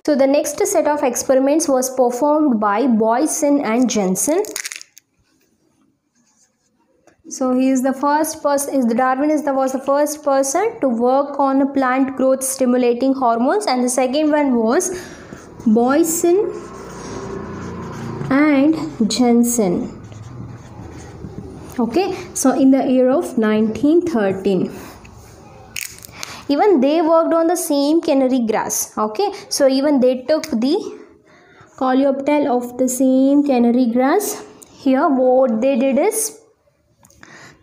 So the next set of experiments was performed by Boysen and Jensen. So he is the first person, Darwin was the first person to work on plant growth stimulating hormones, and the second one was Boysen and Jensen. Okay, so in the year of 1913. Even they worked on the same canary grass. Okay, so even they took the coleoptile of the same canary grass. Here what they did is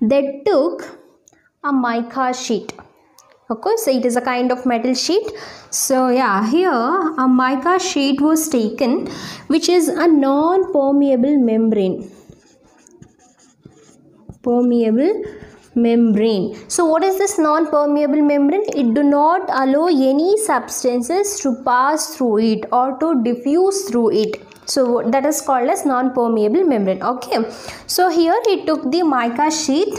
they took a mica sheet. Okay, so it is a kind of metal sheet. So yeah, here a mica sheet was taken, which is a non-permeable membrane. Permeable membrane. So what is this non-permeable membrane? It do not allow any substances to pass through it or to diffuse through it. So that is called as non-permeable membrane. Okay, so here he took the mica sheet.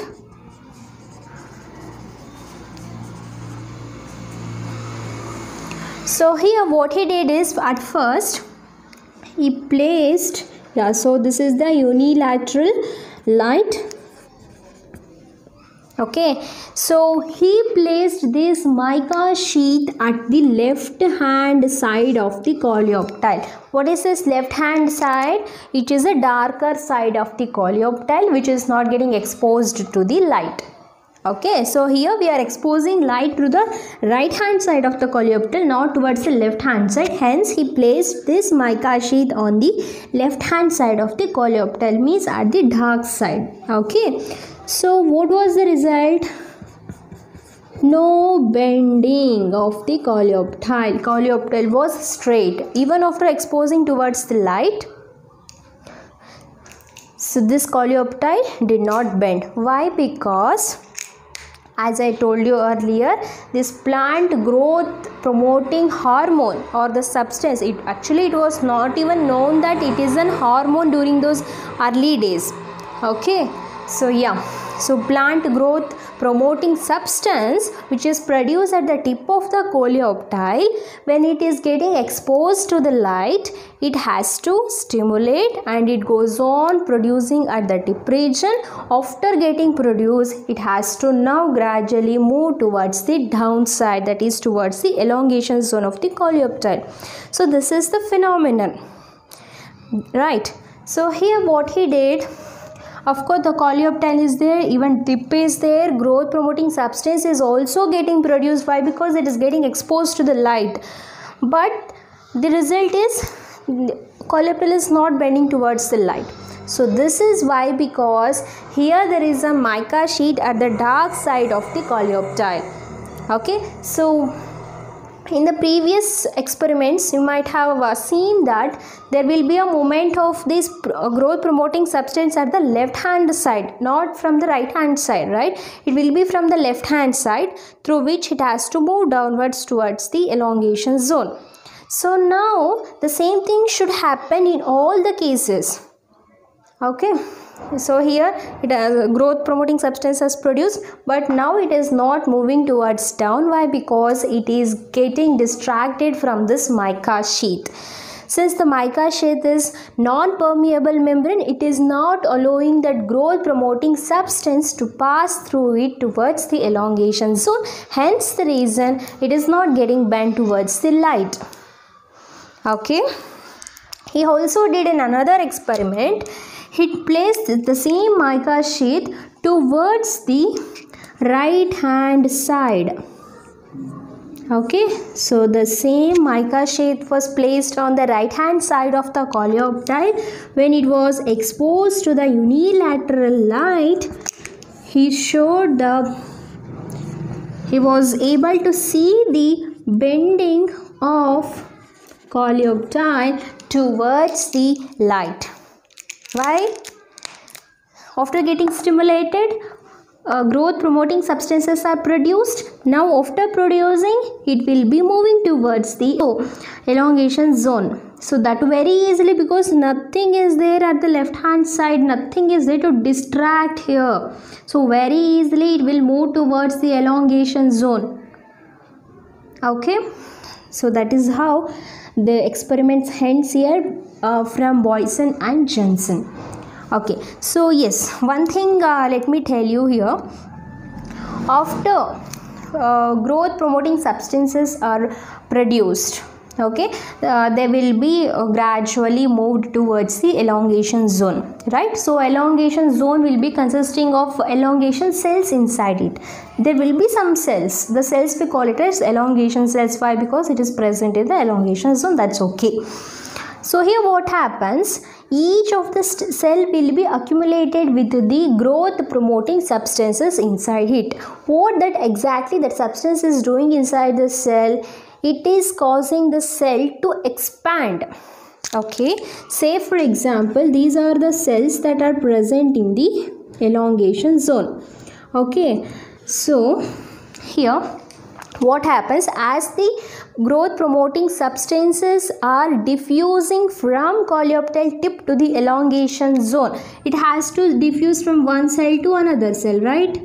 So here what he did is, at first he placed, so this is the unilateral light. Okay, so he placed this mica sheet at the left hand side of the coleoptile. What is this left hand side? It is a darker side of the coleoptile which is not getting exposed to the light. Okay, so here we are exposing light to the right hand side of the coleoptile, not towards the left hand side. Hence he placed this mica sheet on the left hand side of the coleoptile, means at the dark side. Okay, so what was the result? No bending of the coleoptile. Coleoptile was straight even after exposing towards the light. So this coleoptile did not bend. Why? Because, as I told you earlier, this plant growth promoting hormone or the substance, it was not even known that it is an hormone during those early days. Okay, so yeah, so plant growth promoting substance which is produced at the tip of the coleoptile, when it is getting exposed to the light, it has to stimulate and it goes on producing at the tip region. After getting produced, it has to now gradually move towards the downside, that is towards the elongation zone of the coleoptile. So this is the phenomenon, right? So here what he did, of course the coleoptile is there, even tip is there, growth promoting substance is also getting produced. Why? Because it is getting exposed to the light, but the result is coleoptile is not bending towards the light. So this is why, because here there is a mica sheet at the dark side of the coleoptile. Okay, so in the previous experiments you might have seen that there will be a movement of this growth promoting substance at the left hand side, not from the right hand side, right? It will be from the left hand side, through which it has to move downwards towards the elongation zone. So now the same thing should happen in all the cases. Okay, so here it has growth promoting substance has produced, but now it is not moving towards down. Why? Because it is getting distracted from this mica sheet. Since the mica sheet is non-permeable membrane, it is not allowing that growth promoting substance to pass through it towards the elongation zone. Hence the reason it is not getting bent towards the light. Okay, he also did in another experiment. He placed the same mica sheet towards the right hand side. Okay, so the same mica sheet was placed on the right hand side of the coleoptile. When it was exposed to the unilateral light, he was able to see the bending of coleoptile towards the light. Why? After getting stimulated, growth promoting substances are produced. Now after producing, it will be moving towards the elongation zone. So that very easily, because nothing is there at the left hand side, nothing is there to distract here. So very easily it will move towards the elongation zone. Okay, So that is how the experiments hence here from Boysen and Jensen. Okay, so yes, one thing let me tell you here. After growth promoting substances are produced, okay, they will be gradually moved towards the elongation zone, right? So elongation zone will be consisting of elongation cells inside it. There will be some cells, the cells we call it as elongation cells. Why? Because it is present in the elongation zone. That's okay. So here what happens, each of the cell will be accumulated with the growth promoting substances inside it. What that exactly that substance is doing inside the cell, it is causing the cell to expand. Okay, say for example, these are the cells that are present in the elongation zone. Okay, so here what happens, as the growth promoting substances are diffusing from coleoptile tip to the elongation zone, it has to diffuse from one cell to another cell, right?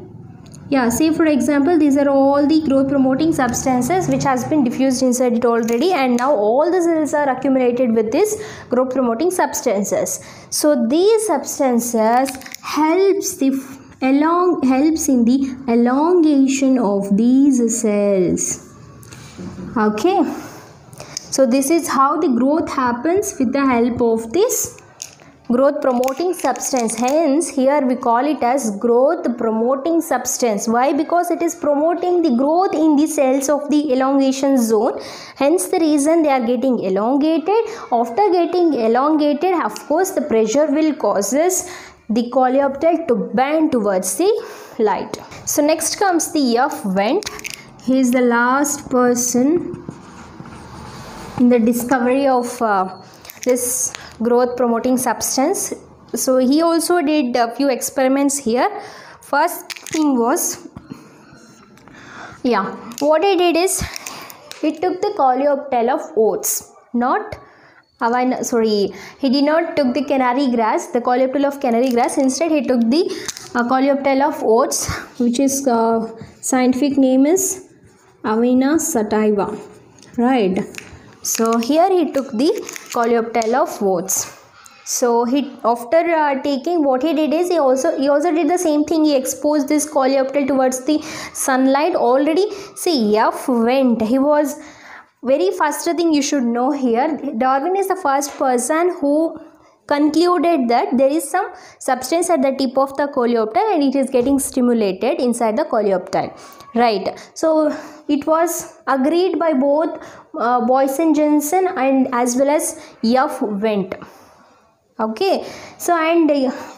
Yeah, say for example, these are all the growth promoting substances which has been diffused inside it already, and now all the cells are accumulated with this growth promoting substances. So these substances helps in the elongation of these cells. Okay, so this is how the growth happens with the help of this growth promoting substance. Hence here we call it as growth promoting substance. Why? Because it is promoting the growth in the cells of the elongation zone. Hence the reason they are getting elongated. After getting elongated, of course the pressure will causes the coleoptile to bend towards the light. So next comes the F. Wendt. He is the last person in the discovery of this growth promoting substance. So he also did a few experiments here. First thing was, what he did is he took the coleoptile of oats, he did not took the canary grass, the coleoptile of canary grass. Instead he took the coleoptile of oats, which is scientific name is Avena sativa, right? So here he took the coleoptile of oats. So he, after taking, what he did is he also did the same thing. He exposed this coleoptile towards the sunlight. Already, see, F. Wendt, he was very first thing you should know here. Darwin is the first person who concluded that there is some substance at the tip of the coleoptile and it is getting stimulated inside the coleoptile, right? So it was agreed by both Boysen-Jensen and as well as F. Wendt. Okay, so and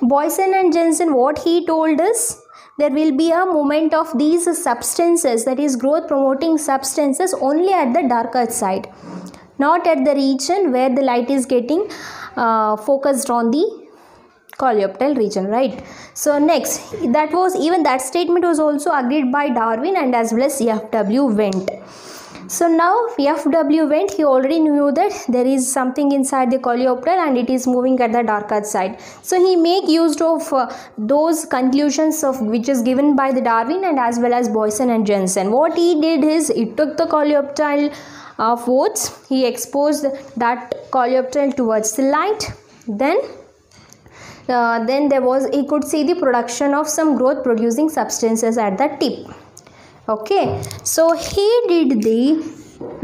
Boysen and Jensen, what he told us, there will be a movement of these substances, that is growth promoting substances, only at the darker side, not at the region where the light is getting focused on the coleoptile region, right? So next, that statement was also agreed by Darwin and as well as F.W. Wendt. So now F.W. Wendt, he already knew that there is something inside the coleoptile and it is moving at the darker side. So he make use of those conclusions of which is given by the Darwin and as well as Boysen and Jensen. What he did is he took the coleoptile of oats, he exposed that coleoptile towards the light, then he could see the production of some growth producing substances at the tip. Okay, so he did the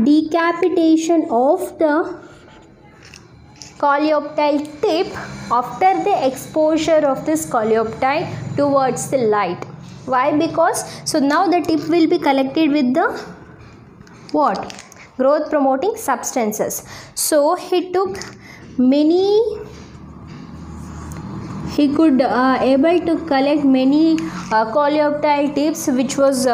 decapitation of the coleoptile tip after the exposure of this coleoptile towards the light. Why? Because so now the tip will be collected with the what? Growth promoting substances. So he took he could able to collect many coleoptile tips which was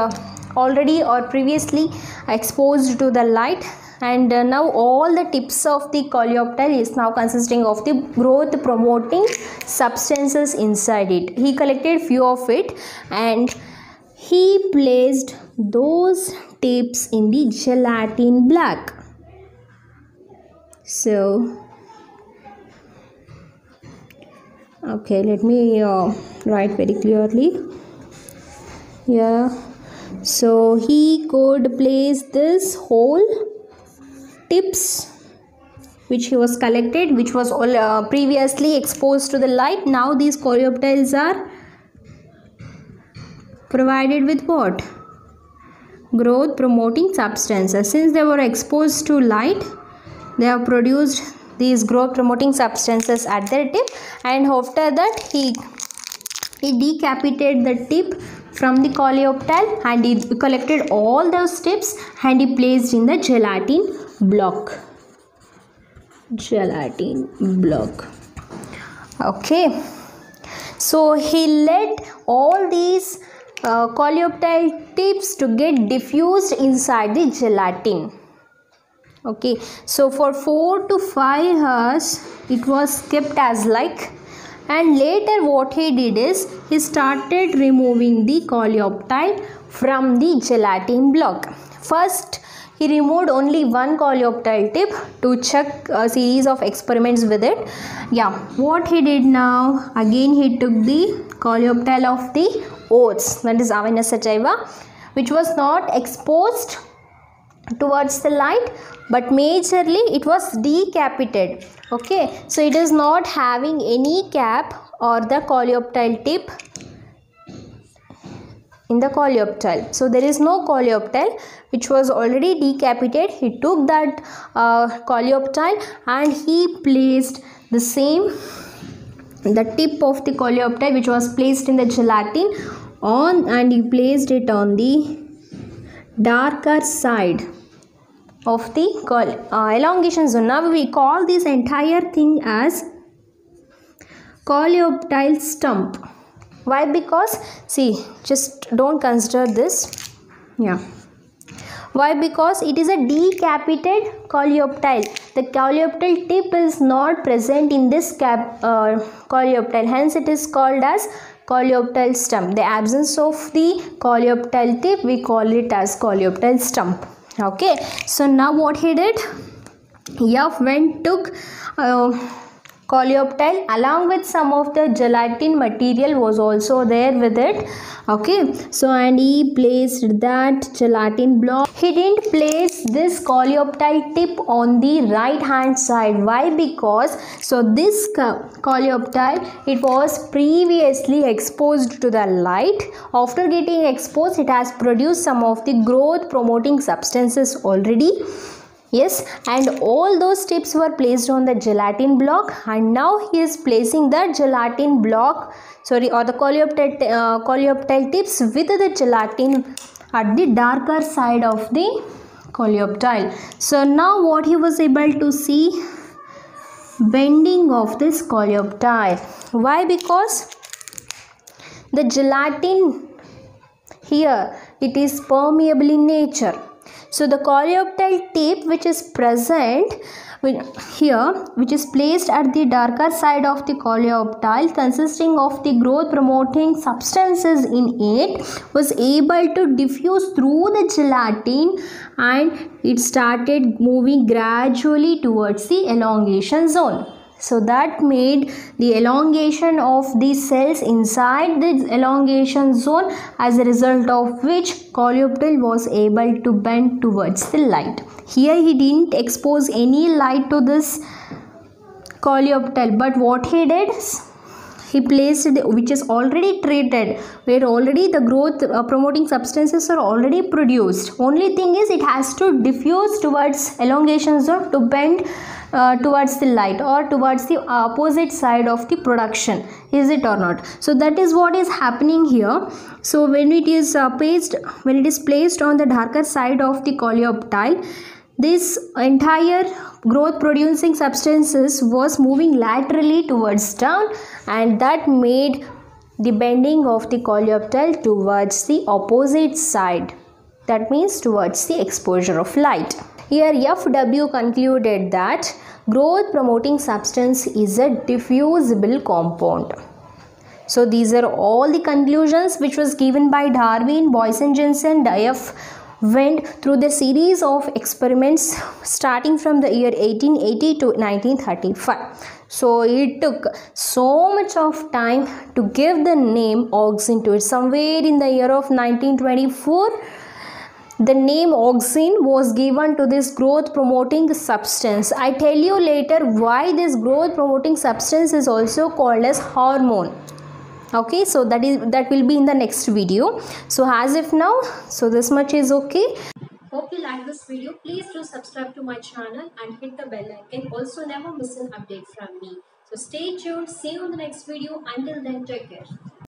already or previously exposed to the light, and now all the tips of the coleoptile is now consisting of the growth promoting substances inside it. He collected few of it and he placed those tips in the gelatin black. So okay, let me write very clearly. So he could place this whole tips which he was collected, which was all previously exposed to the light. Now these coleoptiles are provided with what? Growth promoting substances. Since they were exposed to light, they have produced these growth promoting substances at their tip, and after that he decapitated the tip from the coleoptile and he collected all those tips and he placed in the gelatin block. Okay, so he let all these coleoptile tips to get diffused inside the gelatin. Okay, so for 4 to 5 hours it was kept as like, and later what he did is he started removing the coleoptile from the gelatin block. First he removed only one coleoptile tip to check a series of experiments with it. Yeah, what he did now, again he took the coleoptile of the oats, that is Avicenna sativa, which was not exposed towards the light, but majorly it was decapitated. Okay, so it is not having any cap or the coleoptile tip in the coleoptile. So there is no coleoptile which was already decapitated. He took that coleoptile and he placed the tip of the coleoptile which was placed in the gelatin on, and he placed it on the darker side of the elongation zone. Now we call this entire thing as coleoptile stump. Why? Because see, just don't consider this. Yeah. Why? Because it is a decapitated coleoptile. The coleoptile tip is not present in this coleoptile. Hence it is called as coleoptile stump. The absence of the coleoptile tip, we call it as coleoptile stump. Okay. So now what he did? He took coleoptile along with some of the gelatin material was also there with it. Okay, so and he placed that gelatin block. He didn't place this coleoptile tip on the right hand side. Why? Because so this coleoptile, it was previously exposed to the light. After getting exposed, it has produced some of the growth promoting substances already. Yes, and all those tips were placed on the gelatin block, and now he is placing the gelatin block, or the coleoptile tips with the gelatin at the darker side of the coleoptile. So now what he was able to see, bending of this coleoptile. Why? Because the gelatin here, it is permeable in nature. So the coleoptile tip which is present here, which is placed at the darker side of the coleoptile, consisting of the growth promoting substances in it, was able to diffuse through the gelatin, and it started moving gradually towards the elongation zone. So that made the elongation of the cells inside the elongation zone, as a result of which coleoptile was able to bend towards the light. Here he didn't expose any light to this coleoptile, but what he did is he placed it, which is already treated, where already the growth promoting substances are already produced. Only thing is it has to diffuse towards elongation zone to bend towards the light or towards the opposite side of the production. Is it or not? So that is what is happening here. So when it is placed on the darker side of the coleoptile, this entire growth producing substances was moving laterally towards down, and that made the bending of the coleoptile towards the opposite side. That means towards the exposure of light. Here FW concluded that growth promoting substance is a diffusible compound. So these are all the conclusions which was given by Darwin, Boysen-Jensen. F went through the series of experiments starting from the year 1880 to 1935. So it took so much of time to give the name auxin to it. Somewhere in the year of 1924, The name auxin was given to this growth promoting substance. I tell you later why this growth promoting substance is also called as hormone. Okay, so that will be in the next video. So as if now, so this much is okay. Hope you like this video. Please do subscribe to my channel and hit the bell icon. Also never miss an update from me. So stay tuned. See you in the next video. Until then, take care.